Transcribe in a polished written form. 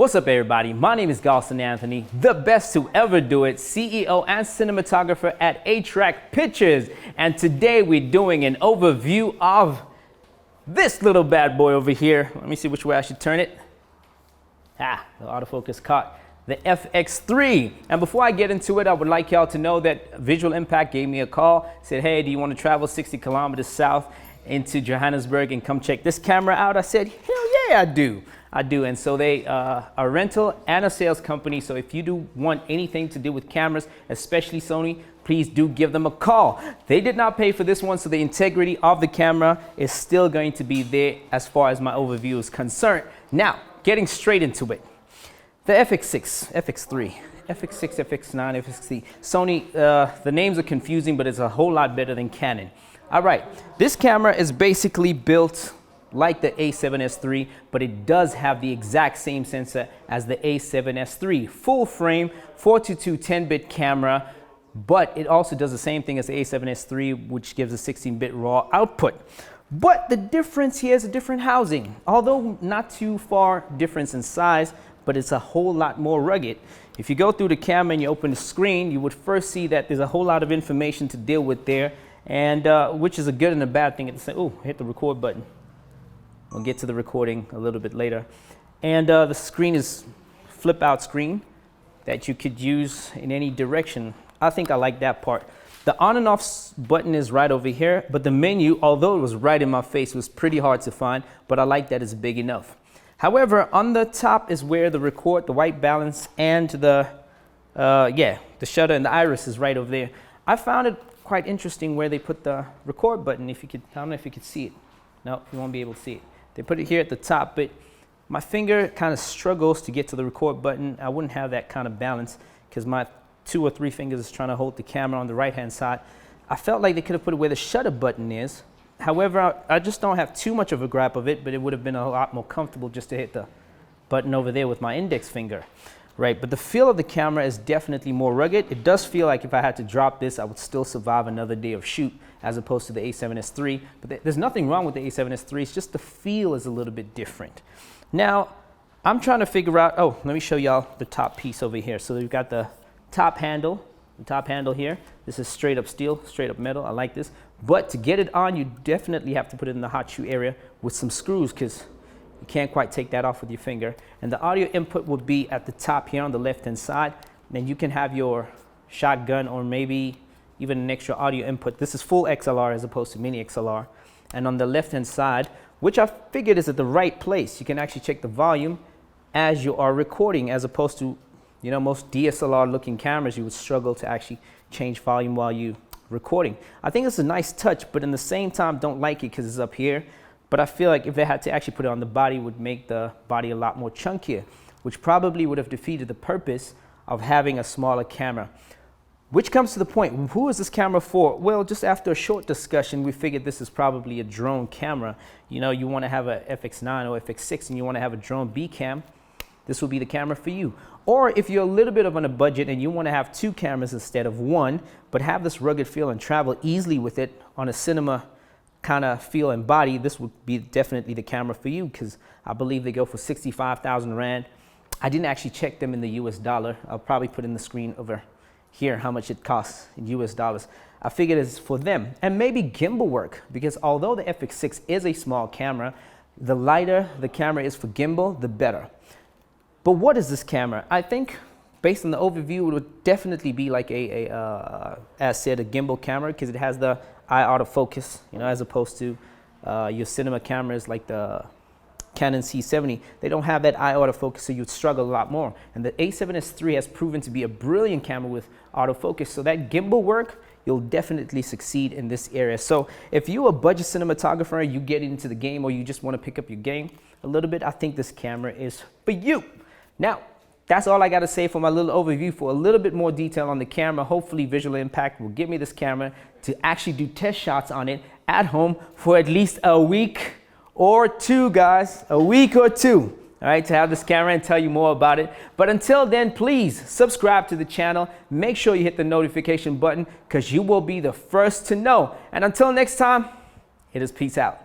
What's up, everybody? My name is S-Cinetone, the best to ever do it, CEO and cinematographer at A-Track Pictures. And today we're doing an overview of this little bad boy over here. Let me see which way I should turn it. The autofocus caught the Fx3. And before I get into it, I would like y'all to know that Visual Impact gave me a call, said, hey, do you want to travel 60 kilometers south into Johannesburg and come check this camera out? I said, hell yeah, I do. And so they are a rental and a sales company. So if you do want anything to do with cameras, especially Sony, please do give them a call. They did not pay for this one, so the integrity of the camera is still going to be there as far as my overview is concerned. Now, getting straight into it. The Fx6, Fx3, Fx6, Fx9, Fx3. Sony, the names are confusing, but it's a whole lot better than Canon. All right, this camera is basically built like the A7S III, but it does have the exact same sensor as the A7S III. Full frame, 422 10-bit camera, but it also does the same thing as the A7S III, which gives a 16-bit raw output. But the difference here is a different housing. Although not too far difference in size, but it's a whole lot more rugged. If you go through the camera and you open the screen, you would first see that there's a whole lot of information to deal with there, and which is a good and a bad thing at the same. Oh, hit the record button. We'll get to the recording a little bit later. And the screen is flip out screen that you could use in any direction. I think I like that part. The on and off button is right over here, but the menu, although it was right in my face, was pretty hard to find, but I like that it's big enough. However, on the top is where the record, the white balance, and the shutter and the iris is right over there. I found it quite interesting where they put the record button. If you could, I don't know if you could see it. No, you won't be able to see it. They put it here at the top, but my finger kind of struggles to get to the record button. I wouldn't have that kind of balance because my 2 or 3 fingers is trying to hold the camera on the right-hand side. I felt like they could have put it where the shutter button is. However, I just don't have too much of a grip of it, but it would have been a lot more comfortable just to hit the button over there with my index finger. Right, but the feel of the camera is definitely more rugged. It does feel like if I had to drop this, I would still survive another day of shoot as opposed to the A7S III. But there's nothing wrong with the A7S III. It's just the feel is a little bit different. Now, I'm trying to figure out, oh, let me show y'all the top piece over here. So we've got the top handle here. This is straight up steel, straight up metal. I like this. But to get it on, you definitely have to put it in the hot shoe area with some screws because you can't quite take that off with your finger. And the audio input would be at the top here on the left-hand side. Then you can have your shotgun or maybe even an extra audio input. This is full XLR as opposed to mini XLR. And on the left-hand side, which I figured is at the right place, you can actually check the volume as you are recording, as opposed to, you know, most DSLR-looking cameras, you would struggle to actually change volume while you recording. I think it's a nice touch, but in the same time, don't like it because it's up here. But I feel like if they had to actually put it on the body, it would make the body a lot more chunkier, which probably would have defeated the purpose of having a smaller camera. Which comes to the point, who is this camera for? Well, just after a short discussion, we figured this is probably a drone camera. You know, you want to have a Fx9 or Fx6 and you want to have a drone B cam, this will be the camera for you. Or if you're a little bit of on a budget and you want to have 2 cameras instead of 1, but have this rugged feel and travel easily with it on a cinema kind of feel and body, this would be definitely the camera for you because I believe they go for 65,000 Rand. I didn't actually check them in the US dollar. I'll probably put in the screen over here how much it costs in US dollars. I figured it's for them. And maybe gimbal work, because although the Fx6 is a small camera, the lighter the camera is for gimbal, the better. But what is this camera? I think based on the overview, it would definitely be like as said, a gimbal camera because it has the eye autofocus, you know, as opposed to your cinema cameras like the Canon C70. They don't have that eye autofocus, so you'd struggle a lot more. And the A7S III has proven to be a brilliant camera with autofocus, so that gimbal work, you'll definitely succeed in this area. So if you're a budget cinematographer, you get into the game, or you just want to pick up your game a little bit, I think this camera is for you. Now, that's all I got to say for my little overview. For a little bit more detail on the camera, hopefully Visual Impact will give me this camera to actually do test shots on it at home for at least a week or 2, guys. A week or 2, all right, to have this camera and tell you more about it. But until then, please subscribe to the channel. Make sure you hit the notification button because you will be the first to know. And until next time, it is peace out.